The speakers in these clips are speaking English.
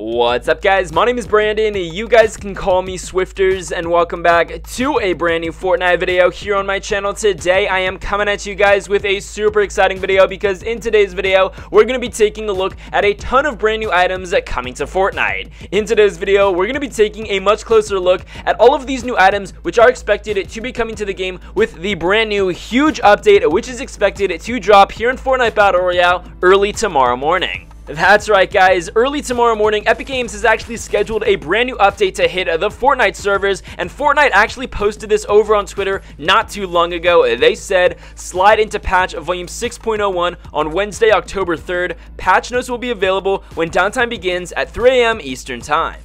What's up, guys? My name is Brandon. You guys can call me Swifters, and welcome back to a brand new Fortnite video here on my channel. Today I am coming at you guys with a super exciting video because in today's video we're going to be taking a look at a ton of brand new items coming to Fortnite. In today's video we're going to be taking a much closer look at all of these new items which are expected to be coming to the game with the brand new huge update which is expected to drop here in Fortnite Battle Royale early tomorrow morning. That's right, guys. Early tomorrow morning, Epic Games has actually scheduled a brand new update to hit the Fortnite servers, and Fortnite actually posted this over on Twitter not too long ago. They said, slide into patch volume 6.01 on Wednesday, October 3rd. Patch notes will be available when downtime begins at 3 a.m. Eastern Time.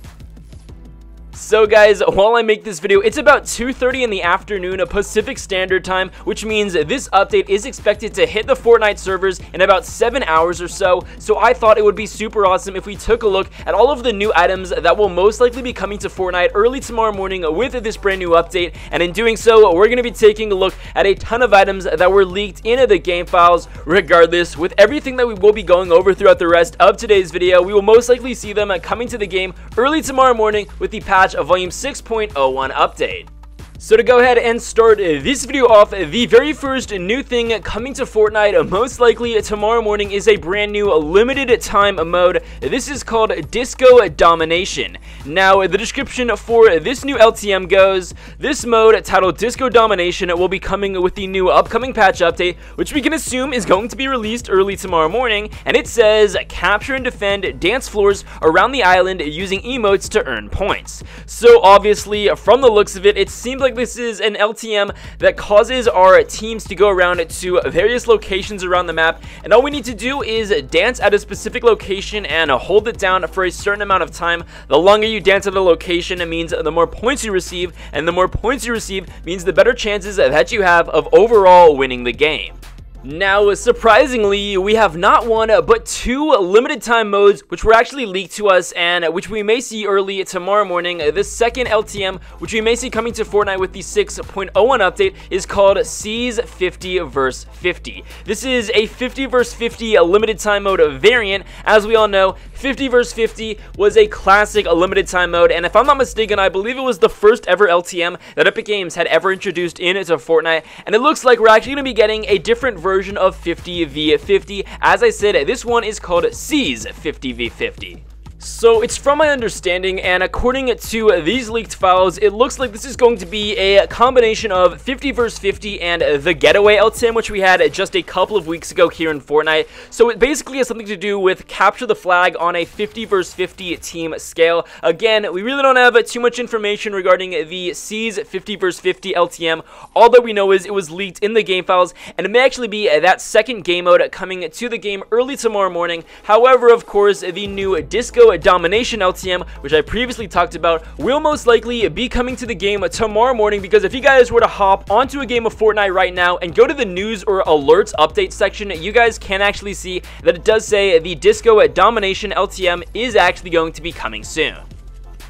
So guys, while I make this video, it's about 2:30 in the afternoon of Pacific Standard Time, which means this update is expected to hit the Fortnite servers in about 7 hours or so. So I thought it would be super awesome if we took a look at all of the new items that will most likely be coming to Fortnite early tomorrow morning with this brand new update. And in doing so, we're going to be taking a look at a ton of items that were leaked into the game files. Regardless, with everything that we will be going over throughout the rest of today's video, we will most likely see them coming to the game early tomorrow morning with the patch of volume 6.01 update. So to go ahead and start this video off, the very first new thing coming to Fortnite most likely tomorrow morning is a brand new limited time mode. This is called Disco Domination. Now the description for this new LTM goes, this mode titled Disco Domination will be coming with the new upcoming patch update, which we can assume is going to be released early tomorrow morning, and it says capture and defend dance floors around the island using emotes to earn points. So obviously from the looks of it, it seems like this is an LTM that causes our teams to go around to various locations around the map, and all we need to do is dance at a specific location and hold it down for a certain amount of time. The longer you dance at a location, it means the more points you receive, and the more points you receive means the better chances that you have of overall winning the game. Now, surprisingly, we have not one, but two limited time modes which were actually leaked to us and which we may see early tomorrow morning. The second LTM, which we may see coming to Fortnite with the 6.01 update, is called Seas 50 vs 50. This is a 50 vs 50 limited time mode variant. As we all know, 50 vs 50 was a classic limited time mode, and if I'm not mistaken, I believe it was the first ever LTM that Epic Games had ever introduced into Fortnite, and it looks like we're actually going to be getting a different version of 50 v 50. As I said, this one is called Seas 50 v 50. So it's from my understanding, and according to these leaked files, it looks like this is going to be a combination of 50 vs 50 and the Getaway LTM, which we had just a couple of weeks ago here in Fortnite. So it basically has something to do with capture the flag on a 50 vs 50 team scale. Again, we really don't have too much information regarding the Seas 50 vs 50 LTM. All that we know is it was leaked in the game files, and it may actually be that second game mode coming to the game early tomorrow morning. However, of course, the new Disco Domination LTM, which I previously talked about, will most likely be coming to the game tomorrow morning, because if you guys were to hop onto a game of Fortnite right now and go to the news or alerts update section, you guys can actually see that it does say the Disco Domination LTM is actually going to be coming soon.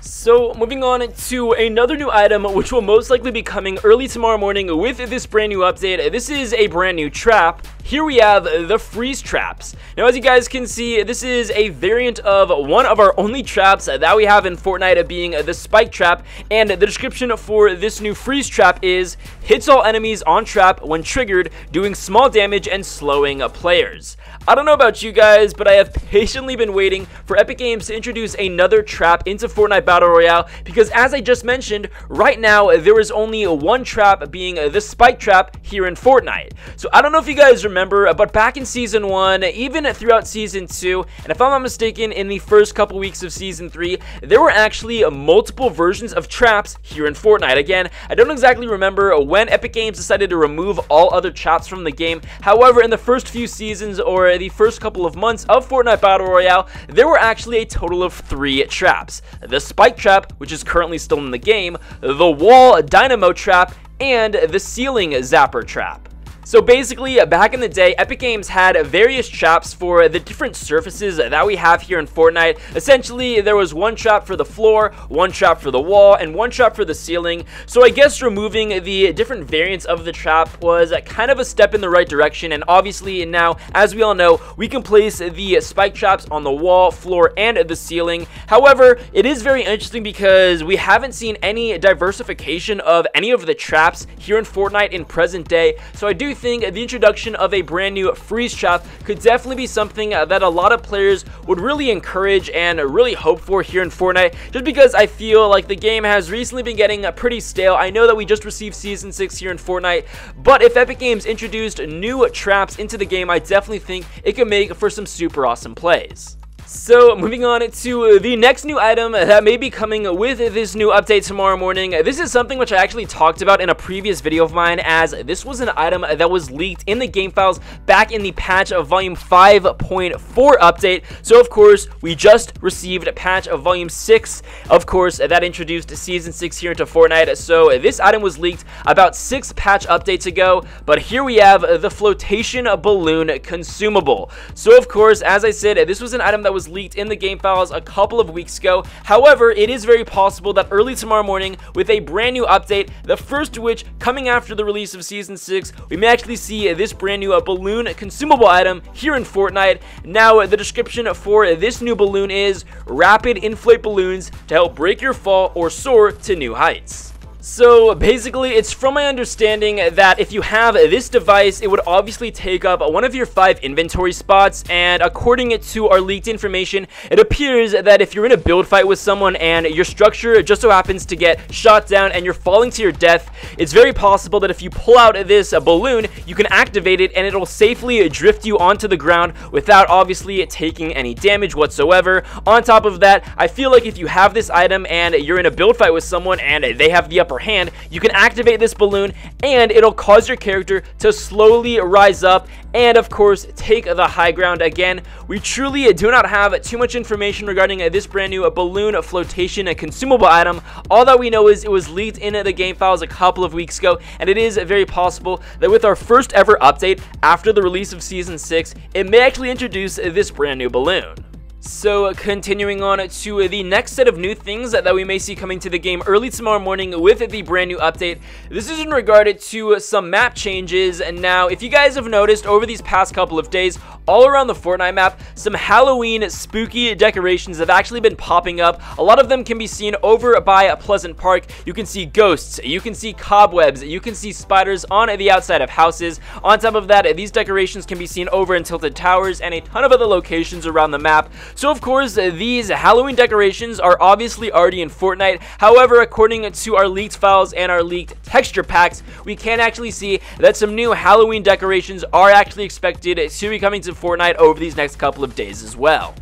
So moving on to another new item which will most likely be coming early tomorrow morning with this brand new update. This is a brand new trap. Here we have the freeze traps. Now, as you guys can see, this is a variant of one of our only traps that we have in Fortnite, being the spike trap, and the description for this new freeze trap is hits all enemies on trap when triggered, doing small damage and slowing players. I don't know about you guys, but I have patiently been waiting for Epic Games to introduce another trap into Fortnite Battle Royale, because as I just mentioned, right now there is only one trap, being the spike trap here in Fortnite. So I don't know if you guys remember, but back in Season 1, even throughout Season 2, and if I'm not mistaken, in the first couple weeks of Season 3, there were actually multiple versions of traps here in Fortnite. Again, I don't exactly remember when Epic Games decided to remove all other traps from the game. However, in the first few seasons, or the first couple of months of Fortnite Battle Royale, there were actually a total of 3 traps. The spike trap, which is currently still in the game, the wall dynamo trap, and the ceiling zapper trap. So basically, back in the day, Epic Games had various traps for the different surfaces that we have here in Fortnite. Essentially, there was one trap for the floor, one trap for the wall, and one trap for the ceiling. So I guess removing the different variants of the trap was kind of a step in the right direction, and obviously now, as we all know, we can place the spike traps on the wall, floor, and the ceiling. However, it is very interesting because we haven't seen any diversification of any of the traps here in Fortnite in present day. So I do think the introduction of a brand new freeze trap could definitely be something that a lot of players would really encourage and really hope for here in Fortnite, just because I feel like the game has recently been getting pretty stale. I know that we just received Season 6 here in Fortnite, but if Epic Games introduced new traps into the game, I definitely think it could make for some super awesome plays. So moving on to the next new item that may be coming with this new update tomorrow morning. This is something which I actually talked about in a previous video of mine, as this was an item that was leaked in the game files back in the patch of volume 5.4 update. So of course, we just received a patch of volume 6, of course, that introduced season 6 here into Fortnite. So this item was leaked about 6 patch updates ago, but here we have the flotation balloon consumable. So of course, as I said, this was an item that was leaked in the game files a couple of weeks ago. However, it is very possible that early tomorrow morning, with a brand new update, the first of which coming after the release of Season 6, we may actually see this brand new balloon consumable item here in Fortnite. Now, the description for this new balloon is rapid inflate balloons to help break your fall or soar to new heights. So basically, it's from my understanding that if you have this device, it would obviously take up one of your 5 inventory spots, and according to our leaked information, it appears that if you're in a build fight with someone and your structure just so happens to get shot down and you're falling to your death, it's very possible that if you pull out this balloon, you can activate it and it'll safely drift you onto the ground without obviously taking any damage whatsoever. On top of that, I feel like if you have this item and you're in a build fight with someone and they have the upper hand, you can activate this balloon and it'll cause your character to slowly rise up and of course take the high ground. Again, we truly do not have too much information regarding this brand new balloon flotation and consumable item. All that we know is it was leaked in the game files a couple of weeks ago, and it is very possible that with our first ever update after the release of Season 6, it may actually introduce this brand new balloon. So continuing on to the next set of new things that we may see coming to the game early tomorrow morning with the brand new update. This is in regard to some map changes. And now, if you guys have noticed over these past couple of days, all around the Fortnite map, some Halloween spooky decorations have actually been popping up. A lot of them can be seen over by Pleasant Park. You can see ghosts, you can see cobwebs, you can see spiders on the outside of houses. On top of that, these decorations can be seen over in Tilted Towers and a ton of other locations around the map. So of course, these Halloween decorations are obviously already in Fortnite. However, according to our leaked files and our leaked texture packs, we can actually see that some new Halloween decorations are actually expected to be coming to Fortnite over these next couple of days as well.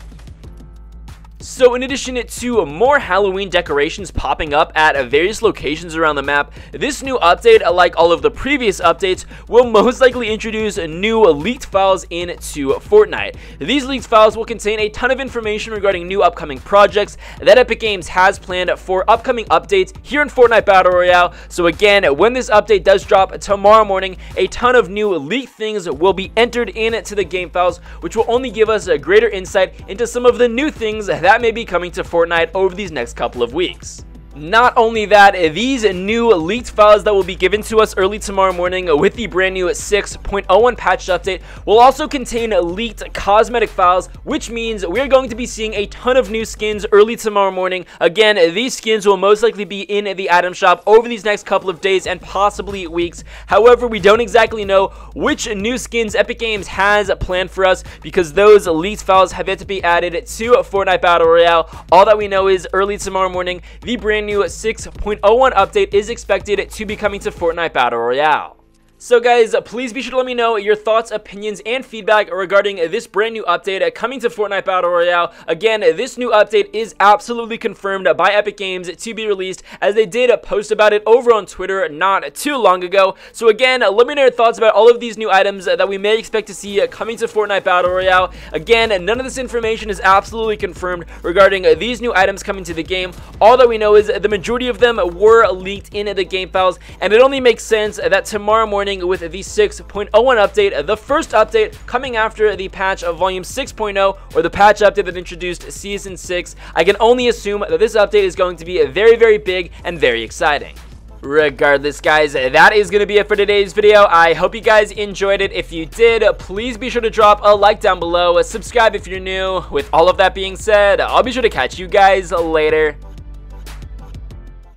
So in addition to more Halloween decorations popping up at various locations around the map, this new update, like all of the previous updates, will most likely introduce new leaked files into Fortnite. These leaked files will contain a ton of information regarding new upcoming projects that Epic Games has planned for upcoming updates here in Fortnite Battle Royale. So again, when this update does drop tomorrow morning, a ton of new leaked things will be entered into the game files, which will only give us a greater insight into some of the new things that may be coming to Fortnite over these next couple of weeks. Not only that, these new leaked files that will be given to us early tomorrow morning with the brand new 6.01 patch update will also contain leaked cosmetic files, which means we're going to be seeing a ton of new skins early tomorrow morning. Again, these skins will most likely be in the item shop over these next couple of days and possibly weeks. However, we don't exactly know which new skins Epic Games has planned for us because those leaked files have yet to be added to Fortnite Battle Royale. All that we know is early tomorrow morning, the brand new 6.01 update is expected to be coming to Fortnite Battle Royale. So guys, please be sure to let me know your thoughts, opinions, and feedback regarding this brand new update coming to Fortnite Battle Royale. Again, this new update is absolutely confirmed by Epic Games to be released, as they did post about it over on Twitter not too long ago. So again, let me know your thoughts about all of these new items that we may expect to see coming to Fortnite Battle Royale. Again, none of this information is absolutely confirmed regarding these new items coming to the game. All that we know is the majority of them were leaked in the game files, and it only makes sense that tomorrow morning returning with the 6.01 update, the first update coming after the patch of volume 6.0, or the patch update that introduced season 6. I can only assume that this update is going to be very, very big and very exciting. Regardless, guys, that is going to be it for today's video. I hope you guys enjoyed it. If you did, please be sure to drop a like down below, subscribe if you're new. With all of that being said, I'll be sure to catch you guys later.